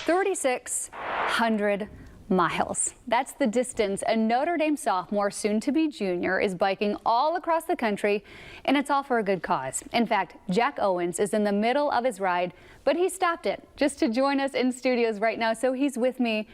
3,600 miles. That's the distance a Notre Dame sophomore, soon to be junior, is biking all across the country, and it's all for a good cause. In fact, Jack Owens is in the middle of his ride, but he stopped it just to join us in studios right now, so he's with me.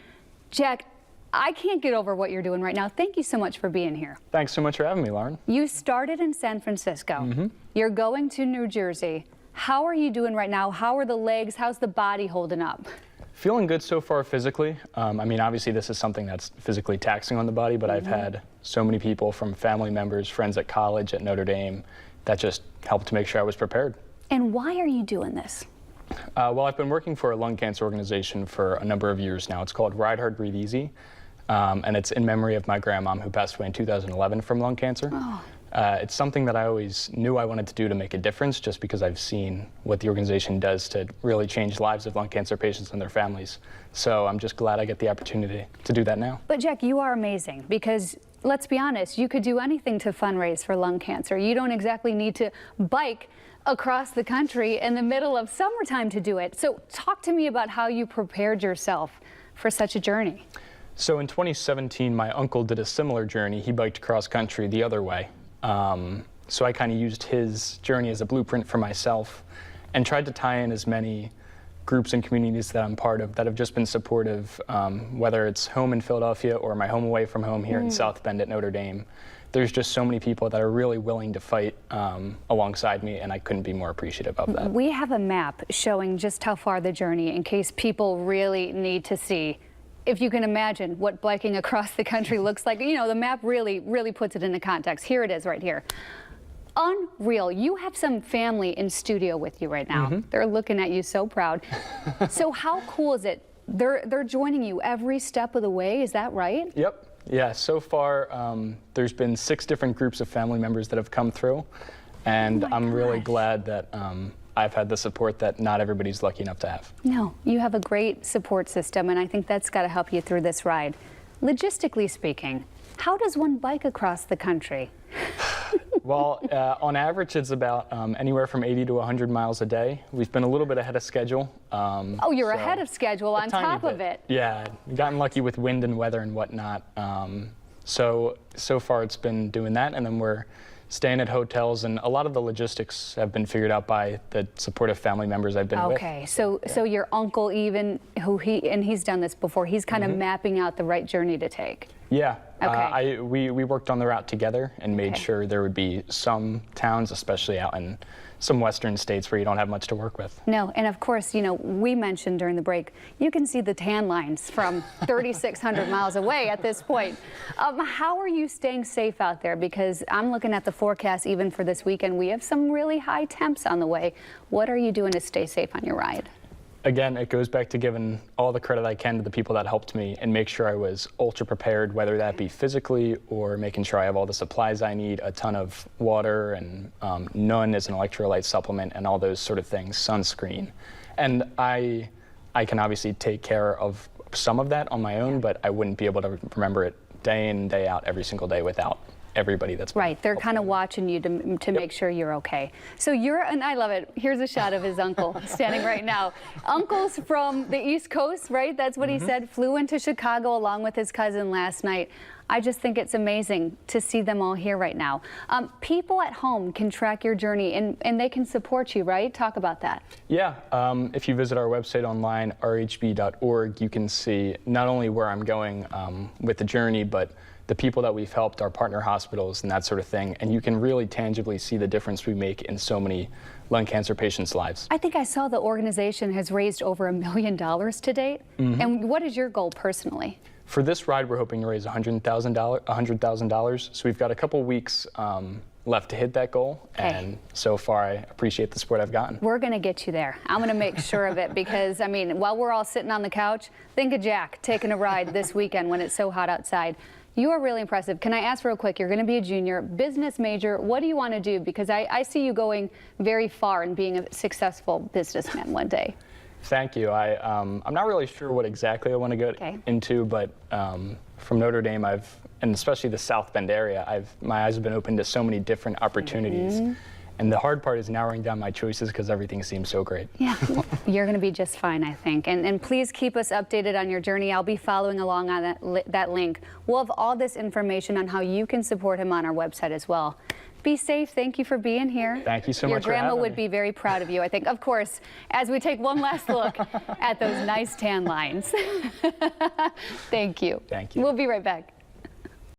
Jack, I can't get over what you're doing right now. Thank you so much for being here. Thanks so much for having me, Lauren. You started in San Francisco. You're going to New Jersey. How are you doing right now? How are the legs? How's the body holding up? Feeling good so far physically. I mean, obviously this is something that's physically taxing on the body, but I've had so many people from family members, friends at college, at Notre Dame, that just helped to make sure I was prepared. And why are you doing this? Well, I've been working for a lung cancer organization for a number of years now. It's called Ride Hard, Breathe Easy, and it's in memory of my grandmom who passed away in 2011 from lung cancer. It's something that I always knew I wanted to do to make a difference, just because I've seen what the organization does to really change lives of lung cancer patients and their families. So I'm just glad I get the opportunity to do that now. But Jack, you are amazing, because let's be honest, you could do anything to fundraise for lung cancer. You don't exactly need to bike across the country in the middle of summertime to do it. So talk to me about how you prepared yourself for such a journey. So in 2017, my uncle did a similar journey. He biked cross country the other way. So I kind of used his journey as a blueprint for myself and tried to tie in as many groups and communities that I'm part of that have just been supportive, whether it's home in Philadelphia or my home away from home here in South Bend at Notre Dame. There's just so many people that are really willing to fight alongside me, and I couldn't be more appreciative of that. We have a map showing just how far the journey, in case people really need to see. If you can imagine what biking across the country looks like, you know, the map really puts it into context. Here it is right here. Unreal. You have some family in studio with you right now. They're looking at you so proud. So how cool is it? They're joining you every step of the way, is that right? Yep. Yeah, so far there's been 6 different groups of family members that have come through, and I'm really glad that I've had the support that not everybody's lucky enough to have. No, you have a great support system, and I think that's got to help you through this ride. Logistically speaking, how does one bike across the country? Well, on average, it's about anywhere from 80 to 100 miles a day. We've been a little bit ahead of schedule. Oh, you're ahead of schedule on top of it. Yeah, gotten lucky with wind and weather and whatnot. So far it's been doing that, and then we're staying at hotels, and a lot of the logistics have been figured out by the supportive family members I've been with. Okay, so your uncle, even, he's done this before, he's kind of mapping out the right journey to take. Yeah, okay. We worked on the route together and made sure there would be some towns, especially out in some western states where you don't have much to work with. No, and of course, you know, we mentioned during the break, you can see the tan lines from 3,600 miles away at this point. How are you staying safe out there? Because I'm looking at the forecast even for this weekend. We have some really high temps on the way. What are you doing to stay safe on your ride? Again, it goes back to giving all the credit I can to the people that helped me and make sure I was ultra prepared, whether that be physically or making sure I have all the supplies I need, a ton of water, and none as an electrolyte supplement, and all those sort of things, sunscreen. And I can obviously take care of some of that on my own, but I wouldn't be able to remember it day in and day out every single day without everybody that's right. They're kind of watching you to make sure you're okay. So and I love it. Here's a shot of his uncle standing right now. Uncle's from the East Coast, right? That's what he said. Flew into Chicago along with his cousin last night. I just think it's amazing to see them all here right now. People at home can track your journey and they can support you, right? Talk about that. Yeah, if you visit our website online, rhb.org, you can see not only where I'm going with the journey, but the people that we've helped, our partner hospitals and that sort of thing. And you can really tangibly see the difference we make in so many lung cancer patients' lives. I think I saw the organization has raised over $1 million to date. And what is your goal personally? For this ride, we're hoping to raise $100,000. So we've got a couple weeks left to hit that goal, and so far I appreciate the support I've gotten. We're going to get you there. I'm going to make sure of it, because I mean, while we're all sitting on the couch, think of Jack taking a ride this weekend when it's so hot outside. You are really impressive. Can I ask real quick, you're going to be a junior, business major. What do you want to do? Because I see you going very far and being a successful businessman one day. Thank you. I'm not really sure what exactly I want to go into, but from Notre Dame, and especially the South Bend area, my eyes have been open to so many different opportunities. And the hard part is narrowing down my choices because everything seems so great. Yeah, well, you're going to be just fine, I think. And please keep us updated on your journey. I'll be following along on that link. We'll have all this information on how you can support him on our website as well. Be safe. Thank you for being here. Thank you so Your much for having grandma me. would be very proud of you, I think. Of course, as we take one last look at those nice tan lines. Thank you. Thank you. We'll be right back.